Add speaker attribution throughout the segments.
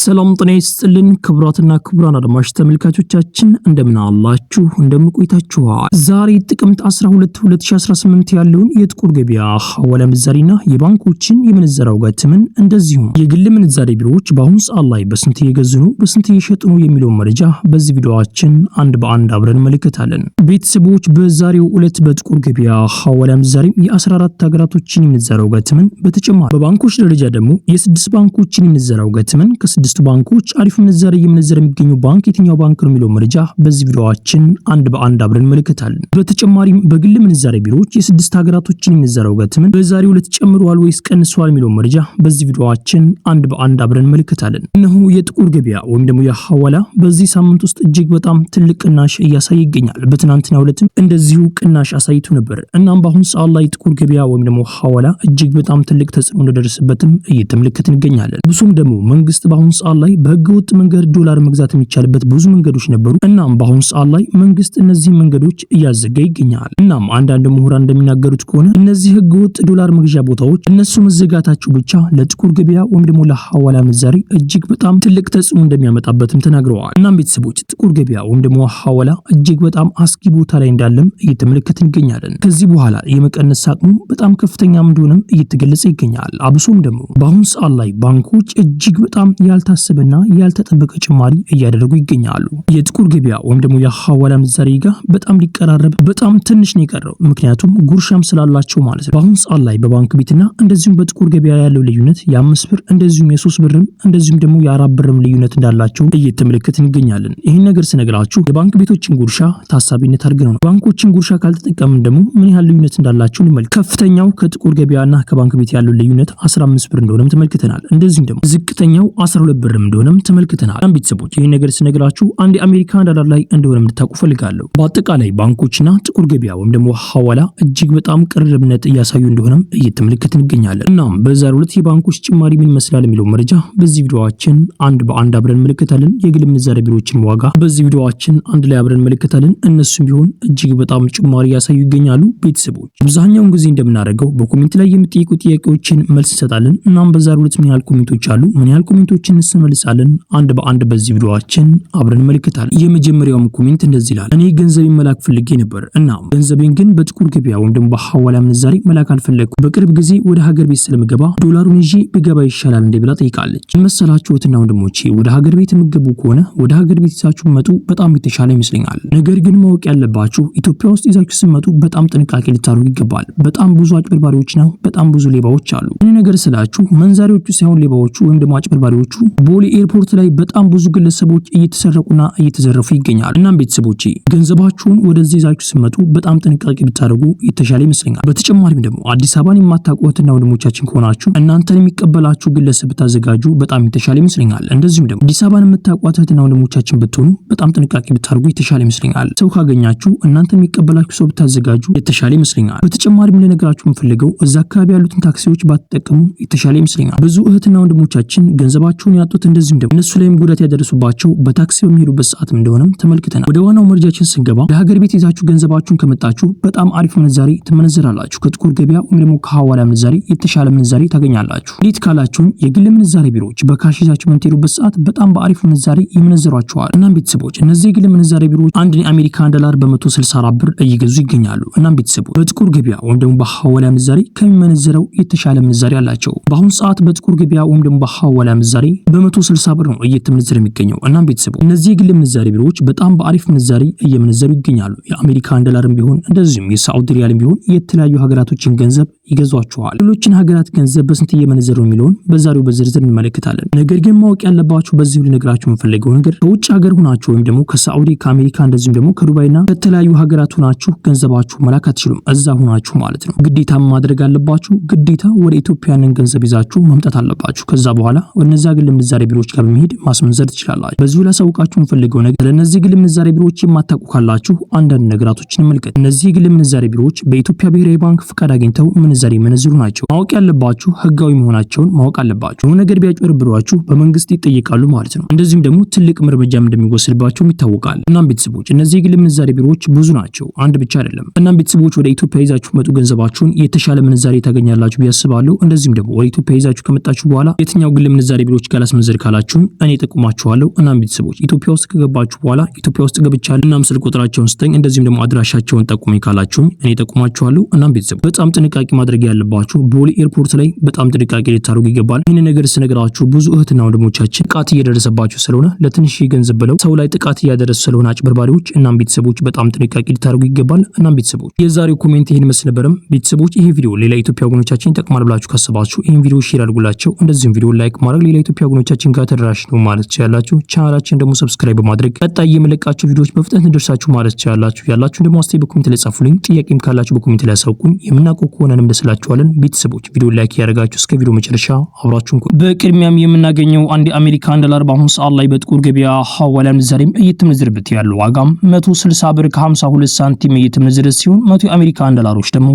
Speaker 1: ሰላም ጤና ይስጥልን ክቡራትና ክቡራን አድማጭ ተመልካቾቻችን እንደምን አላችሁ እንደምን ቆይታችኋል። ዛሬ ጥቅምት 12 2018 ያለውን የጥቁር ገበያ ሐዋላ ምንዛሬና የባንኮችን የምንዛሬ ዋጋትን እንደዚሁም የግል ምንዛሬ ቢሮዎች በአሁኑ ሰዓት ላይ በስንት እየገዙ ነው በስንት እየሸጡ ነው የሚለው መረጃ በዚህ ቪዲዮአችን አንድ በአንድ አብረን እንመለከታለን። ቤተሰቦች በዛሬው ዕለት በጥቁር ገበያ ሐዋላ ምንዛሬ የ14 ሀገራቶችን የምንዛሬ ዋጋትን በተጨማሪ በባንኮች ደረጃ ደግሞ የ6 ባንኮችን የምንዛሬ ዋጋትን ከስድስቱ ባንኮች አሪፍ ምንዛሬ የምንዛሬ የሚገኘው ባንክ የትኛው ባንክ ነው የሚለው መረጃ በዚህ ቪዲዮአችን አንድ በአንድ አብረን እንመለከታለን። በተጨማሪም በግል ምንዛሬ ቢሮዎች የስድስት ሀገራቶችን የምንዛሬ ዋጋትን በዛሬው ዕለት ጨምሯል ወይስ ቀንሷል የሚለው መረጃ በዚህ ቪዲዮአችን አንድ በአንድ አብረን እንመለከታለን። እነሆ የጥቁር ገበያ ወይም ደግሞ የሐዋላ በዚህ ሳምንት ውስጥ እጅግ በጣም ትልቅ ቅናሽ እያሳየ ይገኛል። በትናንትናው ዕለትም እንደዚሁ ቅናሽ አሳይቶ ነበር። እናም በአሁኑ ሰዓት ላይ ጥቁር ገበያ ወይም ደግሞ ሐዋላ እጅግ በጣም ትልቅ ተጽዕኖ እንደደረሰበትም እየተመለከትን እንገኛለን። ብዙም ደግሞ መንግስት በአሁኑ ሰዓት ላይ በህገወጥ መንገድ ዶላር መግዛት የሚቻልበት ብዙ መንገዶች ነበሩ። እናም በአሁኑ ሰዓት ላይ መንግስት እነዚህ መንገዶች እያዘጋ ይገኛል። እናም አንዳንድ ምሁራን እንደሚናገሩት ከሆነ እነዚህ ህገወጥ ዶላር መግዣ ቦታዎች እነሱ መዘጋታቸው ብቻ ለጥቁር ገበያ ወይም ደግሞ ለሐዋላ ምንዛሬ እጅግ በጣም ትልቅ ተጽዕኖ እንደሚያመጣበትም ተናግረዋል። እናም ቤተሰቦች ጥቁር ገበያ ወይም ደግሞ ሐዋላ እጅግ በጣም አስጊ ቦታ ላይ እንዳለም እየተመለከትን እንገኛለን። ከዚህ በኋላ የመቀነስ አቅሙ በጣም ከፍተኛ እንደሆነም እየተገለጸ ይገኛል። አብሶም ደግሞ በአሁኑ ሰዓት ላይ ባንኮች እጅግ በጣም ያልታሰበና ያልተጠበቀ ጭማሪ እያደረጉ ይገኛሉ። የጥቁር ገበያ ወይም ደግሞ የሐዋላ ምንዛሬ ጋር በጣም ሊቀራረብ በጣም ትንሽ ነው የቀረው፣ ምክንያቱም ጉርሻም ስላላቸው ማለት ነው። በአሁኑ ሰዓት ላይ በባንክ ቤትና እንደዚሁም በጥቁር ገበያ ያለው ልዩነት የ5 ብር እንደዚሁም የ3 ብርም እንደዚሁም ደግሞ የ4 ብርም ልዩነት እንዳላቸው እየተመለከትን እንገኛለን። ይህን ነገር ስነግራችሁ የባንክ ቤቶችን ጉርሻ ታሳቢነት አድርገን ነው። ባንኮችን ጉርሻ ካልተጠቀምን ደግሞ ምን ያህል ልዩነት እንዳላቸው እንመልከት። ከፍተኛው ከጥቁር ገበያና ከባንክ ቤት ያለው ልዩነት 15 ብር እንደሆነም ተመልክተናል። እንደዚሁም ደግሞ ዝቅተኛው 12 ብር እንደሆነም ተመልክተናል። ቤተሰቦች ይህን ነገር ስነግራችሁ አንድ የአሜሪካ ዶላር ላይ እንደሆነ እንድታውቁ ፈልጋለሁ። በአጠቃላይ ባንኮችና ጥቁር ገበያ ወይም ደግሞ ሐዋላ እጅግ በጣም ቅርርብነት እያሳዩ እንደሆነም እየተመለከትን እንገኛለን። እናም በዛሬው ዕለት የባንኮች ጭማሪ ምን ይመስላል የሚለው መረጃ በዚህ ቪዲዮአችን አንድ በአንድ አብረን እንመለከታለን። የግል ምንዛሬ ቢሮዎችን ዋጋ በዚህ ቪዲዮአችን አንድ ላይ አብረን እንመለከታለን። እነሱም ቢሆን እጅግ በጣም ጭማሪ እያሳዩ ይገኛሉ። ቤተሰቦች አብዛኛውን ጊዜ እንደምናደርገው በኮሜንት ላይ የሚጠይቁ ጥያቄዎችን መልስ እንሰጣለን። እናም በዛሬው ዕለት ምን ያህል ኮሜንቶች አሉ፣ ምን ያህል ኮሜንቶችን እንመልሳለን አንድ በአንድ በዚህ ቪዲዮአችን አብረን እንመለከታለን። የመጀመሪያው ኮሜንት እንደዚህ ይላል። እኔ ገንዘቤን መላክ ፈልጌ ነበር እና ገንዘቤን ግን በጥቁር ገበያ ወይም ደግሞ በሐዋላ ምንዛሬ መላክ አልፈለኩም። በቅርብ ጊዜ ወደ ሀገር ቤት ስለምገባ ዶላሩን ይዤ ብገባ ይሻላል እንዴ ብላ ጠይቃለች። መሰላችሁትና ወንድሞቼ ወደ ሀገር ቤት የምትገቡ ከሆነ ወደ ሀገር ቤት ይዛችሁ መጡ በጣም የተሻለ ይመስለኛል። ነገር ግን ማወቅ ያለባችሁ ኢትዮጵያ ውስጥ ይዛችሁ ስትመጡ በጣም ጥንቃቄ ልታደርጉ ይገባል። በጣም ብዙ አጭበርባሪዎችና በጣም ብዙ ሌባዎች አሉ። እኔ ነገር ስላችሁ መንዛሪዎቹ ሳይሆን ሌባዎቹ ወይም ደግሞ አጭበርባሪዎቹ ቦሌ ኤርፖርት ላይ በጣም ብዙ ግለሰቦች እየተሰረቁና እየተዘረፉ ይገኛሉ። እናም ቤተሰቦቼ ገንዘባችሁን ወደዚህ ይዛችሁ ስትመጡ በጣም ጥንቃቄ ብታደርጉ የተሻለ ይመስለኛል። በተጨማሪም ደግሞ አዲስ አበባን የማታውቁትና ወንድሞቻችን ከሆናችሁ እናንተን የሚቀበላችሁ ግለሰብ ብታዘጋጁ በጣም የተሻለ ይመስለኛል። እንደዚሁም ደግሞ አዲስ አበባን የምታውቁትና ወንድሞቻችን ብትሆኑ በጣም ጥንቃቄ ብታደርጉ የተሻለ ይመስለኛል። ሰው ካገኛችሁ እናንተ የሚቀበላችሁ ሰው ብታዘጋጁ የተሻለ ይመስለኛል። በተጨማሪም ልነግራችሁ የምፈልገው እዛ አካባቢ ያሉትን ታክሲዎች ባትጠቀሙ የተሻለ ይመስለኛል። ብዙ እህትና ወንድሞቻችን ገንዘባቸውን ያጡት እንደዚሁም ደግሞ እነሱ ላይም ጉዳት ያደረሱባቸው በታክሲ በሚሄዱበት ሰዓትም እንደሆነም ተመልክተናል። ወደ ዋናው መረጃችን ስንገባ ለሀገር ቤት ይዛችሁ ገንዘባችሁን ከመጣችሁ በጣም አሪፍ ምንዛሬ ትመነዘራላችሁ። ከጥቁር ገበያ ወይም ደግሞ ከሐዋላ ምንዛሬ የተሻለ ምንዛሬ ታገኛላችሁ። እንዴት ካላችሁም የግል ምንዛሬ ቢሮዎች በካሽ ይዛችሁ በምትሄዱበት ሰዓት በጣም በአሪፍ ምንዛሬ ይመነዘሯችኋል። እናም ቤተሰቦች እነዚህ የግል ምንዛሬ ቢሮዎች አንድ የአሜሪካን ዶላር በ164 ብር እየገዙ ይገኛሉ። እናም ቤተሰቦች በጥቁር ገበያ ወይም ደግሞ በሐዋላ ምንዛሬ ከሚመነዘረው የተሻለ ምንዛሬ አላቸው። በአሁኑ ሰዓት በጥቁር ገበያ ወይም ደግሞ በሐዋላ ምንዛሬ በ160 ብር ነው እየተመነዘረ የሚገኘው። እናም ቤተሰቦች እነዚህ የግል ምንዛሬ ቢሮዎች በጣም በአሪፍ ምንዛሬ እየመነዘሩ ይገኛሉ። የአሜሪካን ዶላርም ቢሆን እንደዚሁም የሳዑዲ ሪያልም ቢሆን የተለያዩ ሀገራቶችን ገንዘብ ይገዟቸዋል። ሌሎችን ሀገራት ገንዘብ በስንት እየመነዘሩ የሚለውን በዛሬው በዝርዝር እንመለከታለን። ነገር ግን ማወቅ ያለባችሁ በዚህ ልነግራችሁ የምፈልገው ነገር ከውጭ ሀገር ሆናችሁ ወይም ደግሞ ከሳዑዲ ከአሜሪካ እንደዚሁም ደግሞ ከዱባይና ከተለያዩ ሀገራት ሆናችሁ ገንዘባችሁ መላክ አትችሉም። እዛ ሆናችሁ ማለት ነው። ግዴታ ማድረግ አለባችሁ። ግዴታ ወደ ኢትዮጵያንን ገንዘብ ይዛችሁ መምጣት አለባችሁ። ከዛ በኋላ እነዛ ግል ምንዛሬ ቢሮዎች ጋር በመሄድ ማስመንዘር ትችላላችሁ። በዚሁ ላሳውቃችሁ የምፈልገው ነገር ለነዚህ ግል ምንዛሬ ቢሮዎች የማታውቁ ካላችሁ አንዳንድ ነገራቶችን እንመልከት። እነዚህ ግል ምንዛሬ ቢሮዎች በኢትዮጵያ ብሔራዊ ባንክ ፍቃድ አግኝተው ምንዛሬ የሚመነዝሩ ናቸው። ማወቅ ያለባችሁ ህጋዊ መሆናቸውን ማወቅ አለባችሁ። ነገር ቢያጭበረብሯችሁ በመንግስት ይጠየቃሉ ማለት ነው። እንደዚህም ደግሞ ትልቅ እርምጃም እንደሚወሰድባቸው ይታወቃል። እናም ቤተሰቦች እነዚህ የግል ምንዛሬ ቢሮዎች ብዙ ናቸው፣ አንድ ብቻ አይደለም። እናም ቤተሰቦች ወደ ኢትዮጵያ ይዛችሁ መጡ ገንዘባችሁን የተሻለ ምንዛሬ ታገኛላችሁ ብዬ አስባለሁ። እንደዚህም ደግሞ ወደ ኢትዮጵያ ይዛችሁ ከመጣችሁ በኋላ የትኛው ግል ምንዛሬ ቢሮዎች ጋር ላስመዘር ካላችሁኝ እኔ ጠቁማችኋለሁ። እናም ቤተሰቦች ኢትዮጵያ ውስጥ ከገባችሁ በኋላ ኢትዮጵያ ውስጥ ገብቻለሁ እናም ስልክ ቁጥራቸውን ስጠኝ እንደዚህም ደግሞ አድራሻቸውን ጠቁመኝ ካላችሁኝ እኔ ጠቁማችኋለሁ። እናም ቤተሰቦች በጣም ጥንቃቄ ማድረግ ያለባችሁ ቦሌ ኤርፖርት ላይ በጣም ጥንቃቄ ልታደርጉ ይገባል። ይህን ነገር ስነግራችሁ ብዙ እህትና ወንድሞቻችን ጥቃት እየደረሰባችሁ ስለሆነ ለትንሽ ገንዘብ ብለው ሰው ላይ ጥቃት እያደረሱ ስለሆነ አጭበርባሪዎች፣ እናም ቤተሰቦች በጣም ጥንቃቄ ልታደርጉ ይገባል። እናም ቤተሰቦች የዛሬው ኮሜንት ይሄን መስል ነበርም። ቤተሰቦች ይሄ ቪዲዮ ሌላ ኢትዮጵያ ወገኖቻችን ይጠቅማል ብላችሁ ካሰባችሁ ይሄን ቪዲዮ ሼር አድርጉላቸው። እንደዚህም ቪዲዮ ላይክ ማድረግ ሌላ ኢትዮጵያ ወገኖቻችን ጋር ተደራሽ ነው ማለት ትችላላችሁ። ቻናላችን ደግሞ ሰብስክራይብ በማድረግ ቀጣይ የምለቃቸው ቪዲዮዎች በፍጥነት እንደርሳችሁ ማለት ትችላላችሁ። ያላችሁ ደግሞ አስተያየት በኮሜንት ላይ ጻፉልኝ። ጥያቄም ካላችሁ በኮሜንት ላይ አሳውቁኝ። የምናውቀው ከሆነንም እንደስላችኋለን። ቤተሰቦች ቪዲዮ ላይክ ያደርጋችሁ እስከ ቪዲዮ መጨረሻ አብራችሁን ቆዩ። በቅድሚያም የምናገኘው አንድ የአሜሪካን ዶላር በአሁኑ ሰዓት ላይ በጥቁር ገበያ ሐዋላ ምንዛሬም እየተመነዘረበት ያለው ዋጋም 160 ብር ከ52 ሳንቲም እየተመነዘረ ሲሆን 100 የአሜሪካን ዶላሮች ደግሞ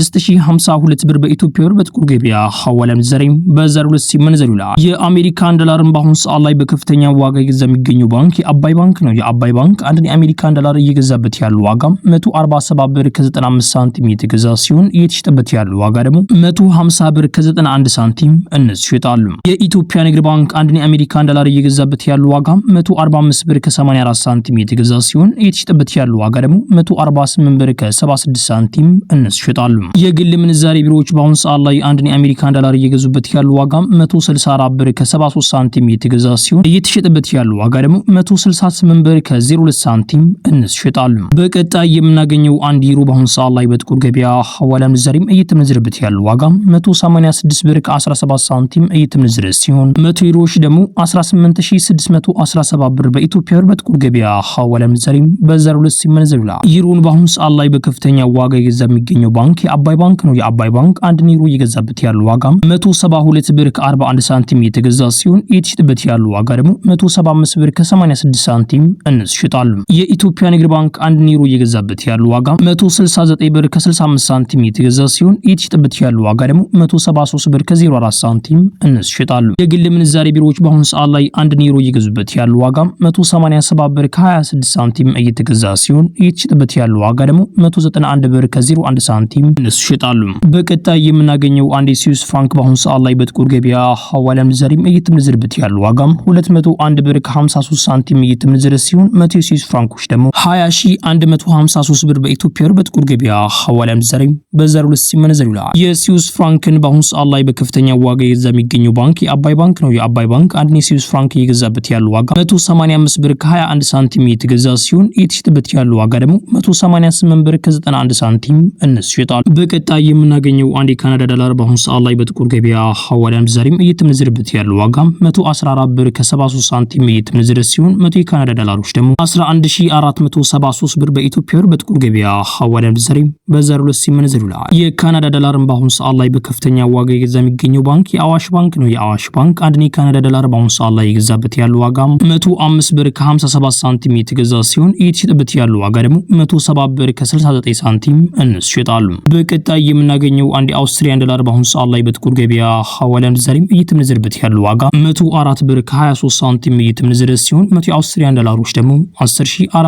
Speaker 1: 16052 ብር በኢትዮጵያ ብር በጥቁር ገበያ ሐዋላ ምንዛሬም በ02 ሲመነዘሩ ይላል። የአሜሪካን ዶላርን በአሁኑ ሰዓት ላይ በከፍተኛ ዋጋ እየገዛ የሚገኘው ባንክ የአባይ ባንክ ነው። የአባይ ባንክ አንድ የአሜሪካን ዶላር እየገዛበት ያለው ዋጋም 147 ብር ከ95 ሳንቲም እየተገዛ ሲሆን እየተሸጠበት ያለው ዋጋ ደግሞ 150 ብር ከ91 ሳንቲም እነሱ ይሸጣሉ። የኢትዮጵያ ንግድ ባንክ አንድ የአሜሪካን ዶላር እየገዛበት ያለው ዋጋ 145 ብር ከ84 ሳንቲም እየተገዛ ሲሆን እየተሸጠበት ያለው ዋጋ ደግሞ 148 ብር ከ76 ሳንቲም እነሱ ይሸጣሉ። የግል ምንዛሬ ቢሮዎች በአሁኑ ሰዓት ላይ አንድ የአሜሪካን ዶላር እየገዙበት ያለው ዋጋ 164 ብር ከ73 ሳንቲም እየተገዛ ሲሆን እየተሸጠበት ያለው ዋጋ ደግሞ 168 ብር ከ02 ሳንቲም እነሱ ይሸጣሉ። በቀጣይ የምናገኘው አንድ ዩሮ በአሁኑ ሰዓት ላይ በጥቁር ገበያ ሐዋላ ምንዛሬም እየተመነዘረበት ያለው ዋጋ 186 ብር ከ17 ሳንቲም እየተመነዘረ ሲሆን 100 ዩሮዎች ደግሞ 18617 ብር በኢትዮጵያ ብር በጥቁር ገበያ ሐዋላ ምንዛሬም በ02 ሲመነዘር ይላል። ዩሮን በአሁኑ ሰዓት ላይ በከፍተኛ ዋጋ እየገዛ የሚገኘው ባንክ የአባይ ባንክ ነው። የአባይ ባንክ አንድ ዩሮ እየገዛበት ያለው ዋጋ 172 ብር ከ41 ሳንቲም እየተገዛ ሲሆን እየተሸጠበት ያለው ዋጋ ደግሞ 175 ብር ከ86 ሳንቲም እነሱ ይሸጣሉ። የኢትዮጵያ ንግድ ባንክ አንድ ዩሮ እየገዛበት ያለው ዋጋ 169 ብር ከ65 ሳንቲም እየተገዛ ሲሆን እየተሸጠበት ያለው ዋጋ ደግሞ 173 ብር ከ04 ሳንቲም እነሱ ይሸጣሉ። የግል ምንዛሬ ቢሮዎች በአሁኑ ሰዓት ላይ አንድ ዩሮ እየገዙበት ያለው ዋጋ 187 ብር ከ26 ሳንቲም እየተገዛ ሲሆን እየተሸጠበት ያለው ዋጋ ደግሞ 191 ብር ከ01 ሳንቲም እነሱ ይሸጣሉ። በቀጣይ የምናገኘው አንድ የስዊስ ፍራንክ በአሁኑ ሰዓት ላይ በጥቁር ገበያ ሐዋላ ምንዛሬም እየተመነዘረበት ያለው ዋጋም 201 ብር ከ53 ሳንቲም እየተመነዘረ ሲሆን 100 የስዊስ ፍራንኮች ደግሞ 20153 ብር በኢትዮጵያ ብር በጥቁር ገበያ ሐዋላ ምንዛሬም በ02 ሲመነዘር ይላል። የስዊስ ፍራንክን በአሁኑ ሰዓት ላይ በከፍተኛ ዋጋ እየገዛ የሚገኘው ባንክ የአባይ ባንክ ነው። የአባይ ባንክ አንድ የስዊስ ፍራንክ እየገዛበት ያለው ዋጋ 185 ብር ከ21 ሳንቲም እየተገዛ ሲሆን እየተሸጠበት ያለው ዋጋ ደግሞ 188 ብር ከ91 ሳንቲም እነሱ ይሸጣሉ። በቀጣይ የምናገኘው አንድ የካናዳ ዶላር በአሁኑ ሰዓት ላይ በጥቁር ገበያ ሐዋላ ምንዛሬም እየተመነዘረበት ያለው ዋጋ 114 ብር ከ73 ሳንቲም እየተመነዘረ ሲሆን 100 የካናዳ ዶላሮች ደግሞ 11473 ብር በኢትዮጵያ ብር በጥቁር ገበያ ሐዋላ ምንዛሬም በ02 ሲመነዘር ይላል። የካናዳ ዶላርን በአሁኑ ሰዓት ላይ በከፍተኛ ዋጋ እየገዛ የሚገኘው ባንክ የአዋሽ ባንክ ነው። የአዋሽ ባንክ አንድ የካናዳ ዶላር በአሁኑ ሰዓት ላይ የገዛበት ያለው ዋጋ 105 ብር ከ57 ሳንቲም እየተገዛ ሲሆን እየተሸጠበት ያለው ዋጋ ደግሞ 107 ብር ከ69 ሳንቲም እነሱ ይሸጣሉ። በቀጣይ የምናገኘው አንድ የአውስትሪያን ዶላር በአሁኑ ሰዓት ላይ በጥቁር ገበያ ሐዋላ ምንዛሬም እየተመነዘረበት ያለው ዋጋ 104 ብር ከ23 ሳንቲም እየተመነዘረ ሲሆን 100 የአውስትሪያን ዶላሮች ደግሞ 10423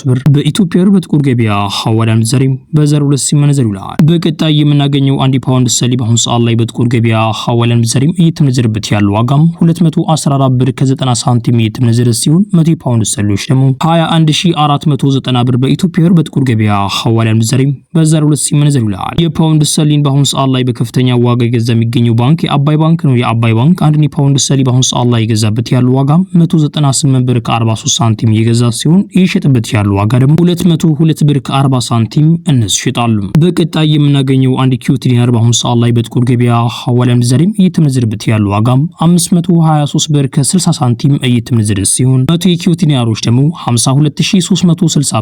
Speaker 1: ብር በኢትዮጵያ ብር በጥቁር ገበያ ሐዋላ ምንዛሬም በ02 ሲመነዘር ይላል። በቀጣይ የምናገኘው አንድ ፓውንድ ስተርሊንግ በአሁኑ ሰዓት ላይ በጥቁር ገበያ ሐዋላ ምንዛሬም እየተመነዘረበት ያለው ዋጋም 214 ብር ከ90 ሳንቲም እየተመነዘረ ሲሆን 100 ፓውንድ ስተርሊንግ ደግሞ 21490 ብር በኢትዮጵያ ብር በጥቁር ገበያ ሐዋላ ምንዛሬም በ02 ሲመነዘር ይላል። የፓውንድ ስተርሊንግ በአሁኑ ሰዓት ላይ በከፍተኛ ዋጋ እየገዛ የሚገኘው ባንክ የአባይ ባንክ ነው። የአባይ ባንክ አንድ ፓውንድ ስተርሊንግ በአሁኑ ሰዓት ላይ የገዛበት ያለው ዋጋ 198 ብር ከ43 ሳንቲም እየገዛ ሲሆን እየሸጠበት ያለው ዋጋ ደግሞ 202 ብር ከ40 ሳንቲም እነሱ ይሸጣሉ። በቀጣይ የምናገኘው አንድ ኪዩቲ ዲናር በአሁኑ ሰዓት ላይ በጥቁር ገበያ ሐዋላ ምንዛሬም እየተመነዘረበት ያለው ዋጋ 523 ብር ከ60 ሳንቲም እየተመነዘረ ሲሆን 100 የኪዩቲ ዲናሮች ደግሞ 52360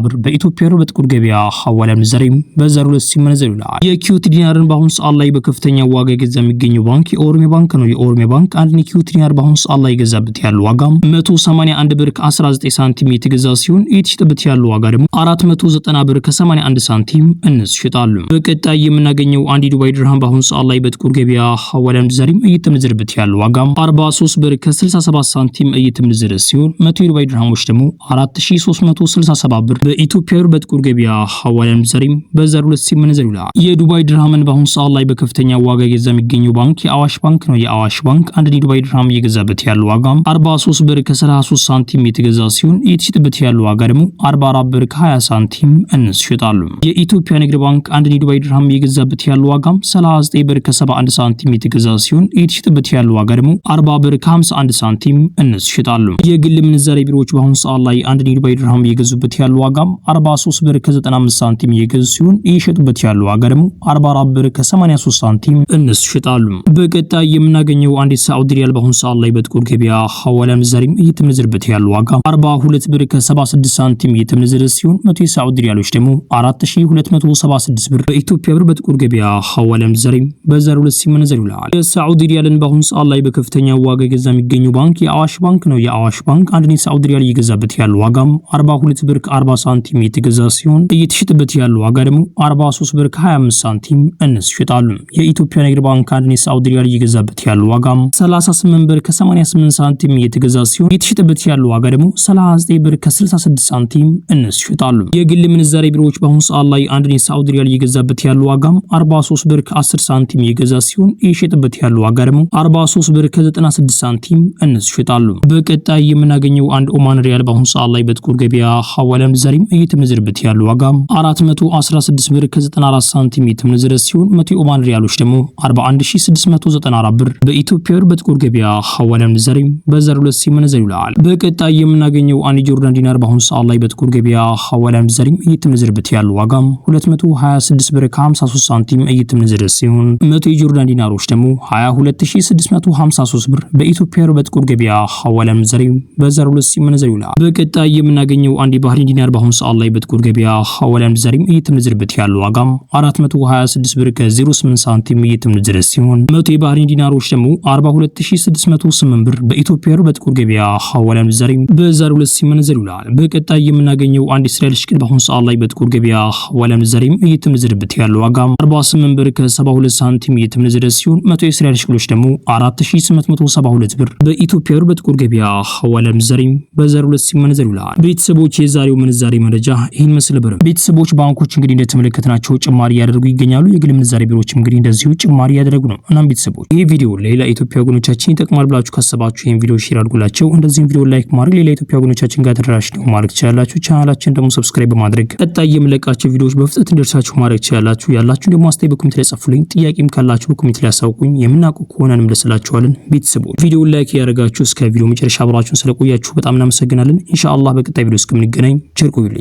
Speaker 1: ብር በኢትዮጵያ ብር በጥቁር ገበያ ሐዋላ ምንዛሬም በ02 ሲመነዘር ይላል። የኪዩቲ ዲናርን በአሁኑ ሰዓት ላይ በከፍተኛ ዋጋ የገዛ የሚገኘው ባንክ የኦሮሚያ ባንክ ነው። የኦሮሚያ ባንክ አንድ ኪዩቲ ዲናር በአሁኑ ሰዓት ላይ የገዛበት ያለው ዋጋ 181 ብር ከ19 ሳንቲም እየተገዛ ሲሆን እየተሸጠበት ያለው ዋጋ ደግሞ 490 ብር ከ81 ሳንቲም እነሱ ይሸጣሉ። በቀጣይ የምናገኘው አንድ ዱባይ ድርሃም በአሁኑ ሰዓት ላይ በጥቁር ገበያ ሐዋላ ምንዛሬም እየተመነዘረበት ያለው ዋጋም 43 ብር ከ67 ሳንቲም እየተመነዘረ ሲሆን 100 የዱባይ ድርሃሞች ደግሞ 4367 ብር በኢትዮጵያ ብር በጥቁር ገበያ ሐዋላ ምንዛሬም በዛሬው ዕለት ሲመነዘር ይውላል። የዱባይ ድርሃምን በአሁኑ ሰዓት ላይ በከፍተኛ ዋጋ እየገዛ የሚገኘው ባንክ የአዋሽ ባንክ ነው። የአዋሽ ባንክ አንድ የዱባይ ድርሃም እየገዛበት ያለው ዋጋም 43 ብር ከ33 ሳንቲም የተገዛ ሲሆን እየተሸጠበት ያለው ዋጋ ደግሞ 44 ብር ከ20 ሳንቲም እንሽጣሉ። የኢትዮጵያ ንግድ ባንክ አንድ የዱባይ ድርሃም እየገዛበት ያለው ዋጋም 39 ብር ከ71 ሳንቲም የተገዛ ሲሆን እየተሸጠበት ያለው ዋጋ ደግሞ 40 ብር ከ51 ሳንቲም እንሽጣሉ። የግል ምንዛሬ ቢሮዎች በአሁኑ ሰዓት ላይ አንድ የዱባይ ድርሃም እየገዙበት ያለው ዋጋም 43 ብር ከ95 ሳንቲም እየገዙ ሲሆን እየሸጡበት ያለው ዋጋ ደግሞ 44 ብር ከ83 ሳንቲም እንሽጣሉ። በቀጣይ የምናገኘው አንድ የሳዑዲ ሪያል በአሁኑ ሰዓት ላይ በጥቁር ገበያ ሐዋላ ምንዛሬም እየተመነዘረበት ያለው ዋጋ 42 ብር ከ76 ሳንቲም እየተመነዘረ ሲሆን 100 የሳዑዲ ሪያሎች ደግሞ 4276 ብር በኢትዮጵያ ብር በጥቁር ገበያ ሐዋላ ምንዛሬም በዛሬው ዕለት ሲመነዘር ይውላል። የሳዑዲ ሪያልን በአሁኑ ሰዓት ላይ በከፍተኛ ዋጋ የገዛ የሚገኘው ባንክ የአዋሽ ባንክ ነው። የአዋሽ ባንክ አንድ የሳዑዲ ሪያል እየገዛበት ያለው ዋጋም 42 ብር ከ40 ሳንቲም የተገዛ ሲሆን እየተሸጠበት ያለው ዋጋ ደግሞ 43 ብር ከ25 ሳንቲም እንሽጣሉ። የኢትዮጵያ ንግድ ባንክ አንድ የሳዑዲ ሪያል እየገዛበት ያለው ዋጋም 38 ብር ከ88 ሳንቲም የተገዛ ሲሆን እየተሸጠበት ያለው ዋጋ ደግሞ 39 ብር ከ66 ሳንቲም እንሽጣሉ። የግል ምንዛሬ ቢሮዎች በአሁኑ ሰዓት ላይ አንድ የሳዑዲ ሪያል እየገዛበት ያለው ዋጋም 43 ብር ከ10 ሳንቲም እየገዛ ሲሆን እየሸጠበት ያለው ዋጋ ደግሞ 43 ብር ከ96 ሳንቲም እንሽጣሉ። በቀጣይ የምናገኘው አንድ ኦማን ሪያል በአሁኑ ሰዓት ላይ በጥቁር ገበያ ሐዋላ ምንዛሬም እየተመነዘረበት ያለው ዋጋም 416 ብር ከ94 ሳንቲም የተመነዘረ ሲሆን 100 ኦማን ሪያሎች ደግሞ 41694 ብር በኢትዮጵያ ብር በጥቁር ገበያ ሐዋላ ምንዛሬም በዛሬው ዕለት ሲመነዘር ይውላል። በቀጣይ የምናገኘው አንድ ጆርዳን ዲናር በአሁኑ ሰዓት ላይ በጥቁር ገበያ ሐዋላ ምንዛሬም እየተመነዘረበት ያለው ዋጋም 226 ብር ከ53 ሳንቲም እየተመነዘረ ሲሆን 100 የጆርዳን ዲናሮች ደግሞ 22653 ብር በኢትዮጵያ ብር በጥቁር ገበያ ሐዋላ ምንዛሬም በዛሬው ዕለት ሲመነዘር ይውላል። በቀጣይ የምናገኘው አንድ የባህሬን ዲናር በአሁኑ ሰዓት ላይ በጥቁር ገበያ ሐዋላ ምንዛሬም እየተመነዘረበት ያለው ዋጋም 426 ብር ከ08 ሳንቲም እየተመነዘረ ሲሆን 100 የባህሬን ዲናሮች ደግሞ 42608 ብር በኢትዮጵያ ብር በጥቁር ገበያ ሐዋላ ምንዛሬም በዛሬው ዕለት ሲመነዘር ይውላል። በቀጣይ የምናገኘው አንድ እስራኤል ሽቅል በአሁኑ ሰዓት ላይ በጥቁር ገበያ ሐዋላ ምንዛሬም እየተመነዘረበት ያለው ዋጋም 48 ብር ከ72 ሳንቲም እየተመነዘረ ሲሆን 100 የእስራኤል ሽቅሎች ደግሞ 4872 ብር በኢትዮጵያ ብር በጥቁር ገበያ ሐዋላ ምንዛሬም በዛሬው ዕለት ሲመነዘር ይውላል። ቤተሰቦች የዛሬው ምንዛሬ መረጃ ይህን መስል ነበር። ቤተሰቦች ባንኮች እንግዲህ እንደተመለከትናቸው ጭማሪ ያደርጉ ይገኛሉ። የግል ምንዛሬ ቢሮዎች እንግዲህ እንደዚሁ ጭማሪ ያደረጉ ነው። እናም ቤተሰቦች ይህ ቪዲዮ ለሌላ ኢትዮጵያ ወገኖቻችን ይጠቅማል ብላችሁ ካሰባችሁ ይህን ቪዲዮ ሼር አድርጉላቸው። እንደዚህም ቪዲዮ ላይክ ማድረግ ሌላ ኢትዮጵያ ወገኖቻችን ጋር ተደራሽ ነው ማድረግ ትችላላችሁ። ቻናላችን ደግሞ ሰብስክራይብ በማድረግ ቀጣይ የምለቃቸው ቪዲዮዎች በፍጥነት እንዲደርሳችሁ ማድረግ ትችላላችሁ። ያላችሁ ደግሞ አስተያየት በኮሜንት ላይ ጻፉልኝ። ጥያቄም ካላችሁ በኮሜንት ላይ አሳውቁኝ። የምናውቀው ከሆነ እንመልስላችኋለን። ቤተሰቦች ቪዲዮ ላይክ ያደርጋችሁ እስከ ቪዲዮ መጨረሻ አብራችሁን ስለቆያችሁ በጣም እናመሰግናለን። ኢንሻአላህ በቀጣይ ቪዲዮ እስከምንገናኝ ቸር ቆዩልኝ።